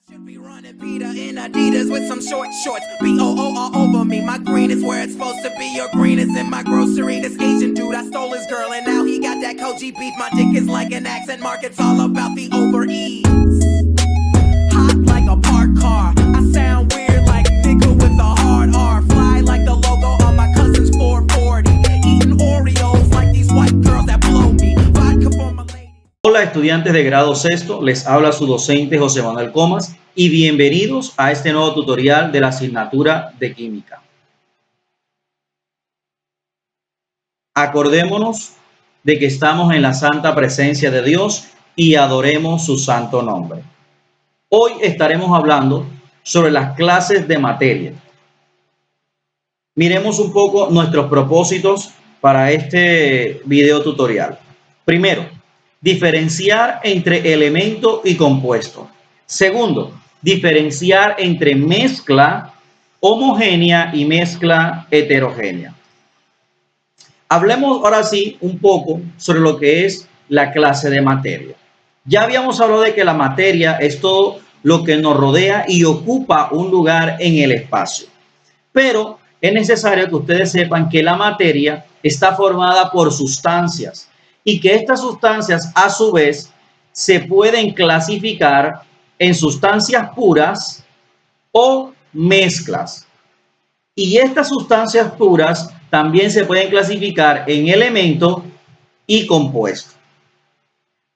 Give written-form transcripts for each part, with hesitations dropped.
Should be running Vita in Adidas with some short shorts. B-O-O all over me. My green is where it's supposed to be. Your green is in my grocery. This Asian dude, I stole his girl, and now he got that Koji beef. My dick is like an accent mark. It's all about the over ease. Hot like a parked car. I sound weird like nigga with a hard R. Fly like the logo on my cousin's 440. Eating Oreos like these white girls that blow me. Vodka for my lady. Hola estudiantes de grado sexto, les habla su docente José Manuel Comas y bienvenidos a este nuevo tutorial de la asignatura de Química. Acordémonos de que estamos en la santa presencia de Dios y adoremos su santo nombre. Hoy estaremos hablando sobre las clases de materia. Miremos un poco nuestros propósitos para este video tutorial. Primero, diferenciar entre elemento y compuesto. Segundo, diferenciar entre mezcla homogénea y mezcla heterogénea. Hablemos ahora sí un poco sobre lo que es la clase de materia. Ya habíamos hablado de que la materia es todo lo que nos rodea y ocupa un lugar en el espacio. Pero es necesario que ustedes sepan que la materia está formada por sustancias y que estas sustancias a su vez se pueden clasificar en sustancias puras o mezclas. Y estas sustancias puras también se pueden clasificar en elemento y compuesto.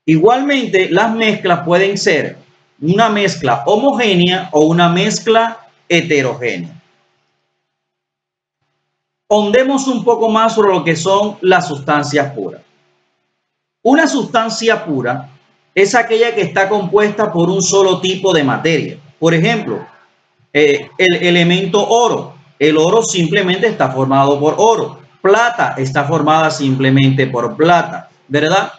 Igualmente, las mezclas pueden ser una mezcla homogénea o una mezcla heterogénea. Hondemos un poco más sobre lo que son las sustancias puras. Una sustancia pura es aquella que está compuesta por un solo tipo de materia. Por ejemplo, el elemento oro. El oro simplemente está formado por oro. Plata está formada simplemente por plata, ¿verdad?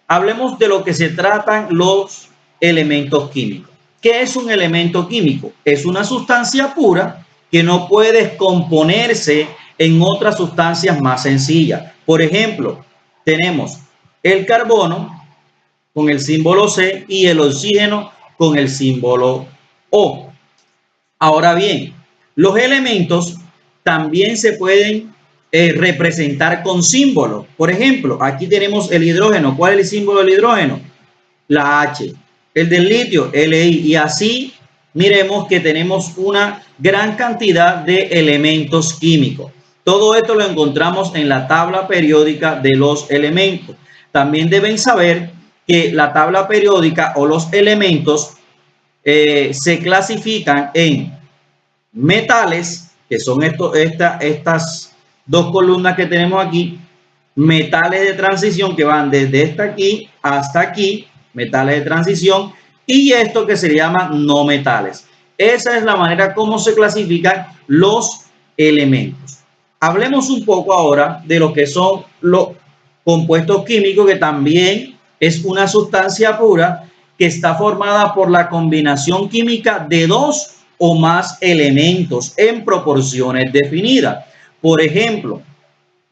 Hablemos de lo que se tratan los elementos químicos. ¿Qué es un elemento químico? Es una sustancia pura que no puede descomponerse en otras sustancias más sencillas. Por ejemplo, tenemos el carbono con el símbolo C y el oxígeno con el símbolo O. Ahora bien, los elementos también se pueden representar con símbolos. Por ejemplo, aquí tenemos el hidrógeno. ¿Cuál es el símbolo del hidrógeno? La H. El del litio, Li. Y así miremos que tenemos una gran cantidad de elementos químicos. Todo esto lo encontramos en la tabla periódica de los elementos. También deben saber que la tabla periódica o los elementos se clasifican en metales, que son estas dos columnas que tenemos aquí, metales de transición que van desde esta aquí hasta aquí, metales de transición, y esto que se llama no metales. Esa es la manera como se clasifican los elementos. Hablemos un poco ahora de lo que son los compuestos químicos, que también es una sustancia pura que está formada por la combinación química de dos o más elementos en proporciones definidas. Por ejemplo,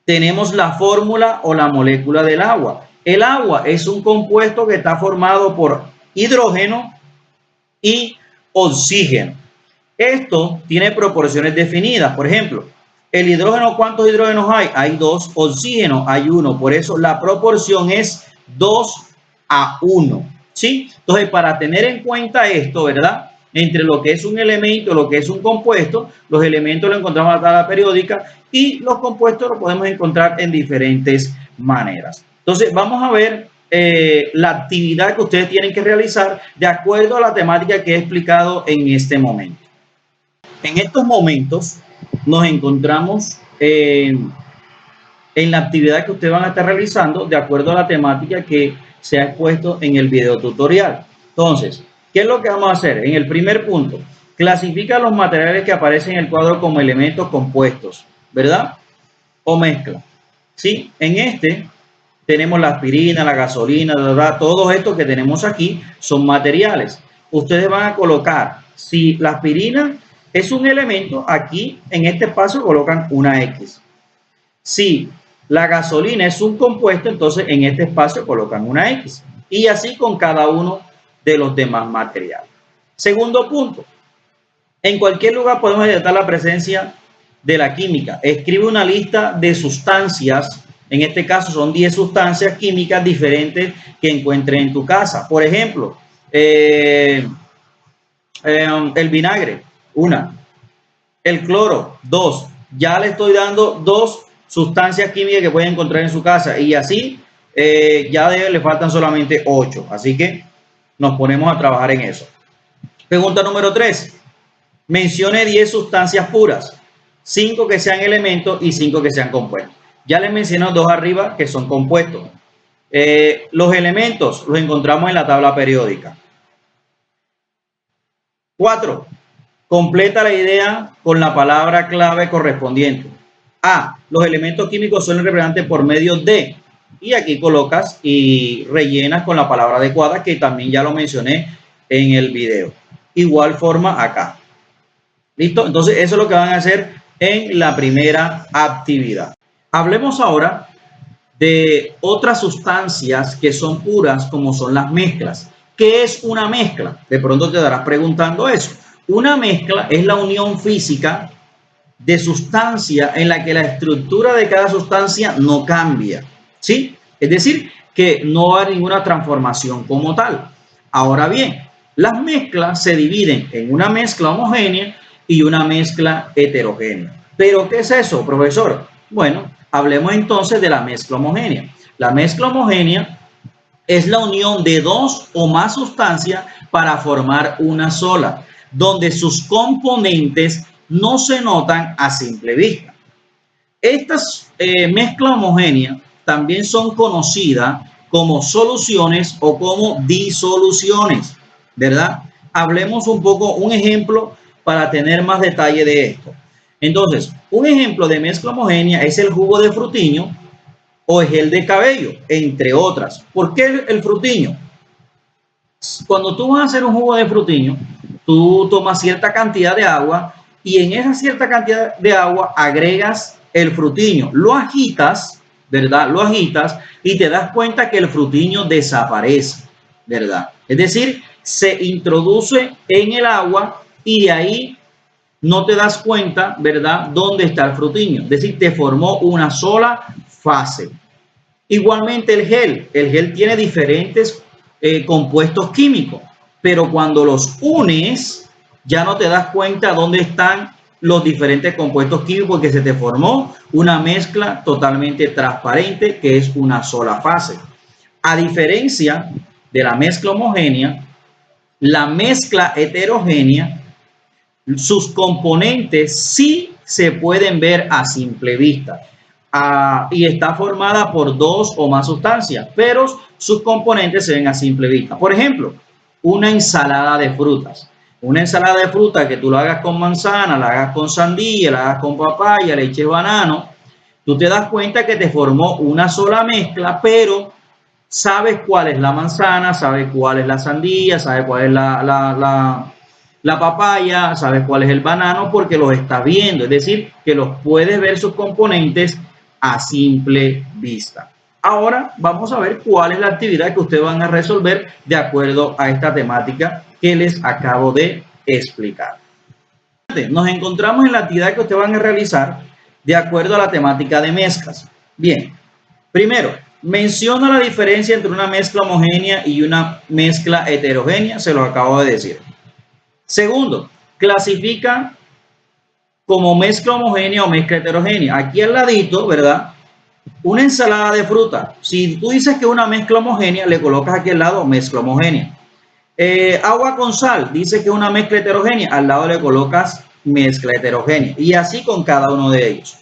tenemos la fórmula o la molécula del agua. El agua es un compuesto que está formado por hidrógeno y oxígeno. Esto tiene proporciones definidas. Por ejemplo, el hidrógeno, ¿cuántos hidrógenos hay? Hay 2, oxígeno hay 1. Por eso la proporción es 2:1. ¿Sí? Entonces, para tener en cuenta esto, ¿verdad? Entre lo que es un elemento y lo que es un compuesto, los elementos los encontramos en la tabla periódica y los compuestos los podemos encontrar en diferentes maneras. Entonces, vamos a ver la actividad que ustedes tienen que realizar de acuerdo a la temática que he explicado en este momento. En estos momentos nos encontramos en la actividad que ustedes van a estar realizando de acuerdo a la temática que se ha expuesto en el video tutorial. Entonces, ¿qué es lo que vamos a hacer? En el primer punto, clasifica los materiales que aparecen en el cuadro como elementos compuestos, ¿verdad? O mezcla. ¿Sí? En este tenemos la aspirina, la gasolina, ¿verdad? Todos estos que tenemos aquí son materiales. Ustedes van a colocar, si la aspirina es un elemento, aquí en este espacio colocan una X. Si la gasolina es un compuesto, entonces en este espacio colocan una X. Y así con cada uno de los demás materiales. Segundo punto, en cualquier lugar podemos detectar la presencia de la química. Escribe una lista de sustancias, en este caso son 10 sustancias químicas diferentes que encuentres en tu casa. Por ejemplo, el vinagre, una. El cloro, 2. Ya le estoy dando 2 sustancias químicas que pueden encontrar en su casa y así ya le faltan solamente 8. Así que nos ponemos a trabajar en eso. Pregunta número 3. Mencione 10 sustancias puras, 5 que sean elementos y 5 que sean compuestos. Ya les mencioné 2 arriba que son compuestos. Los elementos los encontramos en la tabla periódica. 4. Completa la idea con la palabra clave correspondiente. A. Los elementos químicos son representados por medio de. Y aquí colocas y rellenas con la palabra adecuada, que también ya lo mencioné en el video. Igual forma acá. ¿Listo? Entonces eso es lo que van a hacer en la primera actividad. Hablemos ahora de otras sustancias que son puras, como son las mezclas. ¿Qué es una mezcla? De pronto te estarás preguntando eso. Una mezcla es la unión física de sustancia en la que la estructura de cada sustancia no cambia, ¿sí? Es decir, que no hay ninguna transformación como tal. Ahora bien, las mezclas se dividen en una mezcla homogénea y una mezcla heterogénea. ¿Pero qué es eso, profesor? Bueno, hablemos entonces de la mezcla homogénea. La mezcla homogénea es la unión de 2 o más sustancias para formar una sola, donde sus componentes no se notan a simple vista. Estas mezclas homogéneas también son conocidas como soluciones o como disoluciones, ¿verdad? Hablemos un poco, un ejemplo para tener más detalle de esto. Entonces, un ejemplo de mezcla homogénea es el jugo de frutiño o el gel de cabello, entre otras. ¿Por qué el frutiño? Cuando tú vas a hacer un jugo de frutiño, tú tomas cierta cantidad de agua y en esa cierta cantidad de agua agregas el frutiño, lo agitas, ¿verdad? Lo agitas y te das cuenta que el frutiño desaparece, ¿verdad? Es decir, se introduce en el agua y de ahí no te das cuenta, ¿verdad?, dónde está el frutiño. Es decir, te formó una sola fase. Igualmente el gel tiene diferentes compuestos químicos, pero cuando los unes ya no te das cuenta dónde están los diferentes compuestos químicos porque se te formó una mezcla totalmente transparente que es una sola fase. A diferencia de la mezcla homogénea, la mezcla heterogénea, sus componentes sí se pueden ver a simple vista. Y está formada por 2 o más sustancias, pero sus componentes se ven a simple vista. Por ejemplo, una ensalada de frutas. Una ensalada de frutas que tú la hagas con manzana, la hagas con sandía, la hagas con papaya, leche de banano, tú te das cuenta que te formó una sola mezcla, pero sabes cuál es la manzana, sabes cuál es la sandía, sabes cuál es la papaya, sabes cuál es el banano porque los estás viendo. Es decir, que los puedes ver sus componentes a simple vista. Ahora vamos a ver cuál es la actividad que ustedes van a resolver de acuerdo a esta temática que les acabo de explicar. Nos encontramos en la actividad que ustedes van a realizar de acuerdo a la temática de mezclas. Bien, primero, menciona la diferencia entre una mezcla homogénea y una mezcla heterogénea, se los acabo de decir. Segundo, clasifica como mezcla homogénea o mezcla heterogénea. Aquí al ladito, ¿verdad? Una ensalada de fruta. Si tú dices que es una mezcla homogénea, le colocas aquí al lado mezcla homogénea. Agua con sal, dice que es una mezcla heterogénea, al lado le colocas mezcla heterogénea. Y así con cada uno de ellos.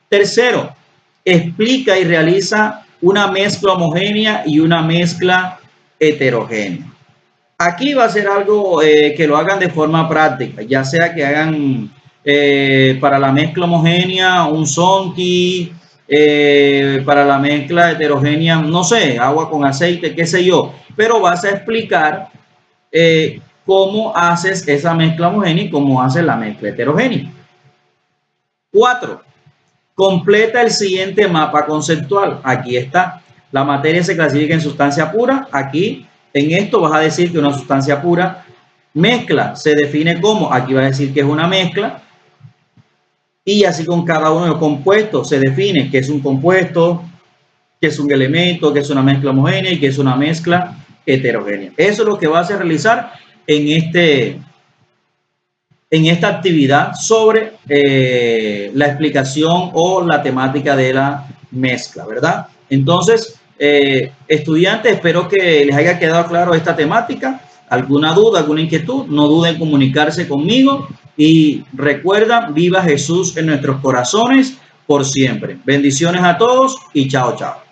Tercero, explica y realiza una mezcla homogénea y una mezcla heterogénea. Aquí va a ser algo que lo hagan de forma práctica, ya sea que hagan para la mezcla homogénea un Zonti, para la mezcla heterogénea, no sé, agua con aceite, qué sé yo, pero vas a explicar cómo haces esa mezcla homogénea y cómo haces la mezcla heterogénea. 4. Completa el siguiente mapa conceptual. Aquí está. La materia se clasifica en sustancia pura. Aquí, en esto vas a decir que una sustancia pura Mezcla se define como, aquí va a decir que es una mezcla, y así con cada uno de los compuestos se define que es un compuesto, que es un elemento, que es una mezcla homogénea y que es una mezcla heterogénea. Eso es lo que vas a realizar en esta actividad sobre la explicación o la temática de la mezcla, ¿verdad? Entonces, estudiantes, espero que les haya quedado claro esta temática. ¿Alguna duda, alguna inquietud? No duden en comunicarse conmigo y recuerda, viva Jesús en nuestros corazones por siempre. Bendiciones a todos y chao, chao.